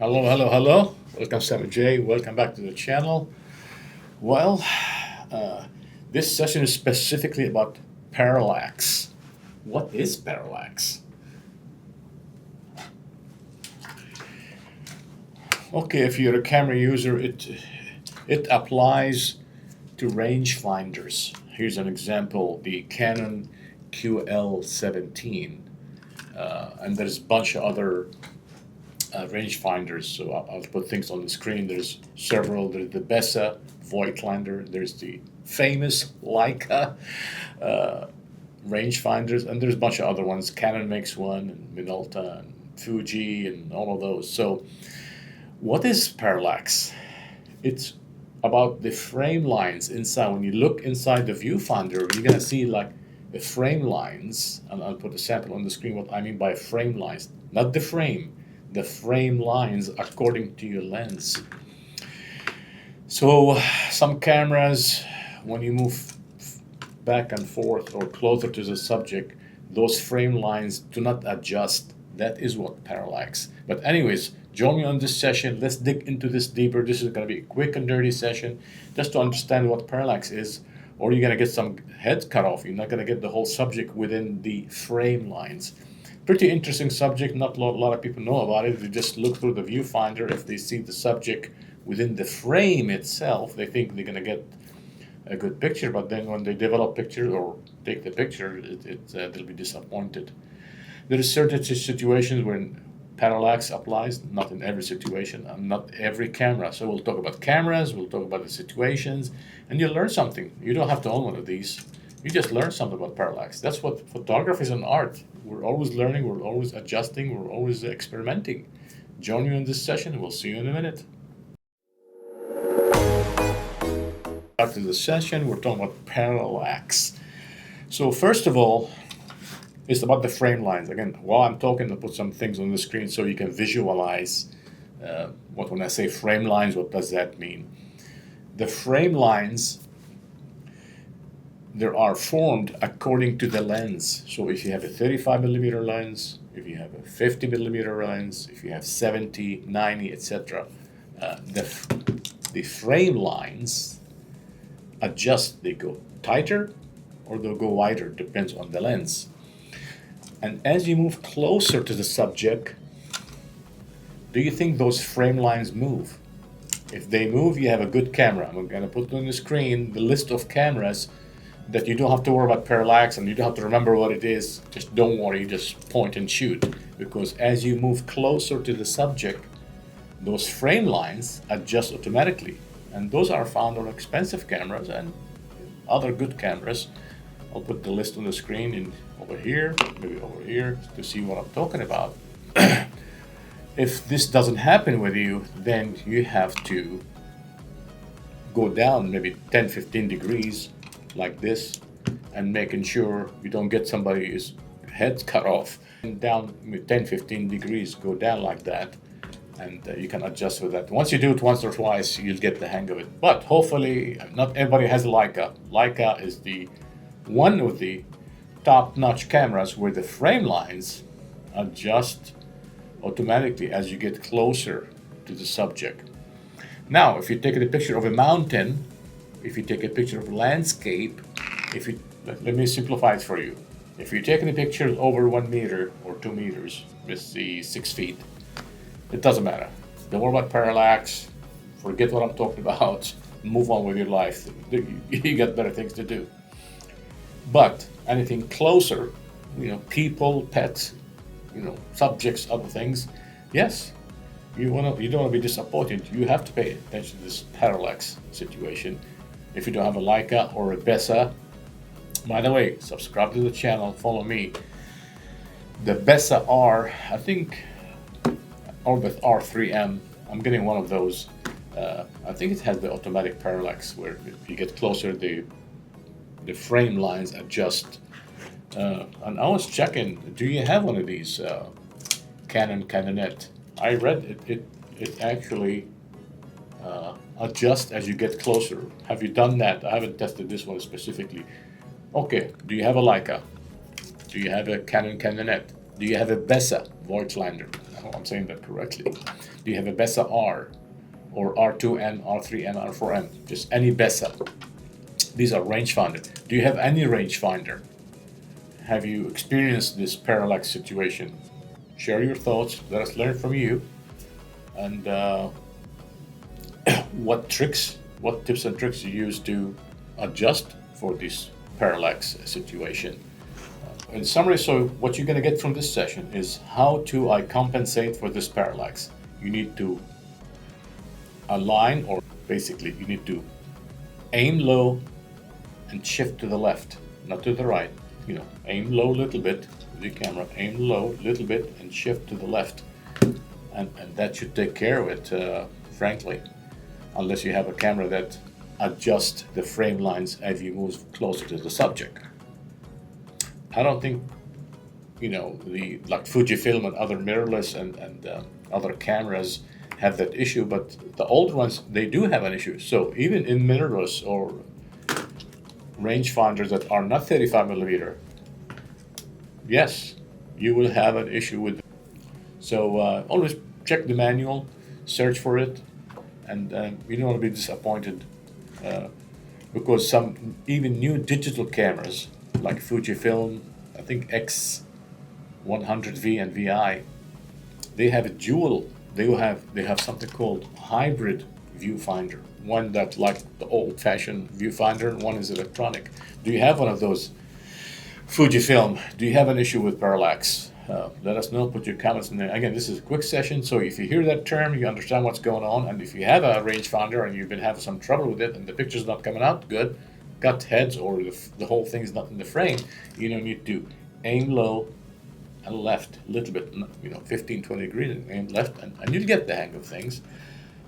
Hello, hello, hello. Welcome, Sam J. Welcome back to the channel. Well, uh, this session is specifically about parallax. What is parallax? Okay, if you're a camera user, it applies to rangefinders. Here's an example: the Canon QL17, and there's a bunch of other rangefinders. So I'll put things on the screen. There's several. There's the Bessa Voigtlander. There's the famous Leica rangefinders, and there's a bunch of other ones. Canon makes one, and Minolta, and Fuji, and all of those. So, what is parallax? It's about the frame lines inside. When you look inside the viewfinder, you're gonna see like the frame lines, and I'll put a sample on the screen. What I mean by frame lines, not the frame lines according to your lens. So some cameras, when you move back and forth or closer to the subject, those frame lines do not adjust. That is what parallax. But anyways, join me on this session. Let's dig into this deeper. This is going to be a quick and dirty session just to understand what parallax is, or you're going to get some heads cut off. You're not going to get the whole subject within the frame lines. Pretty interesting subject. Not a lot of people know about it. They just look through the viewfinder. If they see the subject within the frame itself, they think they're going to get a good picture. But then when they develop picture or take the picture, they'll be disappointed. There is certain situations when parallax applies. Not in every situation, and not every camera. So we'll talk about cameras. We'll talk about the situations, and you'll learn something. You don't have to own one of these. You just learn something about parallax. That's what photography is, an art. We're always learning, we're always adjusting, we're always experimenting. Join you in this session. We'll see you in a minute. After the session, we're talking about parallax. So first of all, it's about the frame lines. Again, while I'm talking, I'll put some things on the screen so you can visualize when I say frame lines, what does that mean? The frame lines, they are formed according to the lens. So if you have a 35 millimeter lens, if you have a 50 millimeter lens, if you have 70, 90, etc., the frame lines adjust. They go tighter or they'll go wider, depends on the lens. And as you move closer to the subject, do you think those frame lines move? If they move, you have a good camera. I'm going to put on the screen the list of cameras that you don't have to worry about parallax and you don't have to remember what it is. Just don't worry, just point and shoot. Because as you move closer to the subject, those frame lines adjust automatically. And those are found on expensive cameras and other good cameras. I'll put the list on the screen in over here, maybe over here, to see what I'm talking about. If this doesn't happen with you, then you have to go down maybe 10, 15 degrees like this, and making sure you don't get somebody's head cut off. And down 10, 15 degrees, go down like that, and you can adjust with that. Once you do it once or twice, you'll get the hang of it. But hopefully, not everybody has a Leica. Leica is the one of the top-notch cameras where the frame lines adjust automatically as you get closer to the subject. Now, if you take a picture of a mountain, if you take a picture of a landscape, let me simplify it for you. If you're taking a picture over 1 meter or 2 meters, let's see, 6 feet, it doesn't matter. Don't worry about parallax. Forget what I'm talking about. Move on with your life. You got better things to do. But anything closer, people, pets, subjects, other things, yes, you don't want to be disappointed. You have to pay attention to this parallax situation. If you don't have a Leica or a Bessa, by the way, subscribe to the channel, follow me. The Bessa R, I think, or the R3M, I'm getting one of those. I think it has the automatic parallax where if you get closer, the frame lines adjust. And I was checking, do you have one of these Canonet? I read it actually adjusts as you get closer. Have you done that? I haven't tested this one specifically. Okay, do you have a Leica? Do you have a Canon Canonet? Do you have a Bessa Voigtlander? Oh, I'm saying that correctly. Do you have a BESA R or R2M, R3M, R4M? Just any BESA. These are rangefinder. Do you have any rangefinder? Have you experienced this parallax situation? Share your thoughts. Let us learn from you. And what tips and tricks you use to adjust for this parallax situation. In summary, so what you're going to get from this session is how to compensate for this parallax. You need to align, or basically you need to aim low and shift to the left, not to the right. You know, aim low a little bit with the camera, aim low a little bit and shift to the left. And that should take care of it, frankly, unless you have a camera that adjusts the frame lines as you move closer to the subject. I don't think, you know, like Fujifilm and other mirrorless and other cameras have that issue, but the older ones, they do have an issue. So even in mirrorless or rangefinders that are not 35 millimeter, yes, you will have an issue with it. So always check the manual, search for it, and you don't want to be disappointed because some even new digital cameras like Fujifilm, I think X100V and VI, they have a dual. They have something called hybrid viewfinder. One that like the old-fashioned viewfinder, and one is electronic. Do you have one of those? Fujifilm, do you have an issue with parallax? Let us know. Put your comments in there. Again, this is a quick session, so if you hear that term, you understand what's going on. And if you have a rangefinder and you've been having some trouble with it and the picture's not coming out good, cut heads or the whole thing's not in the frame, you don't need to aim low and left a little bit, you know, 15, 20 degrees, and aim left, and you'll get the hang of things.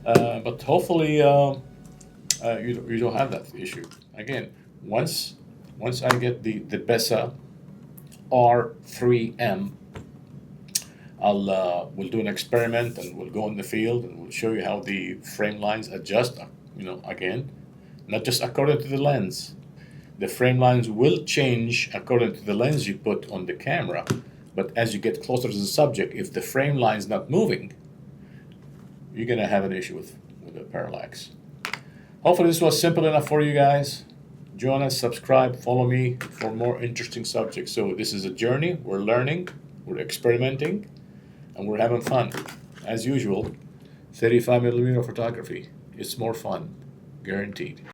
But hopefully you don't have that issue. Again, once I get the BESA R3M, we'll do an experiment and we'll go in the field and we'll show you how the frame lines adjust. You know, again, not just according to the lens. The frame lines will change according to the lens you put on the camera. But as you get closer to the subject, if the frame line's not moving, you're gonna have an issue with the parallax. Hopefully this was simple enough for you guys. Join us, subscribe, follow me for more interesting subjects. So this is a journey. We're learning, we're experimenting, and we're having fun. As usual, 35 millimeter photography. It's more fun, guaranteed.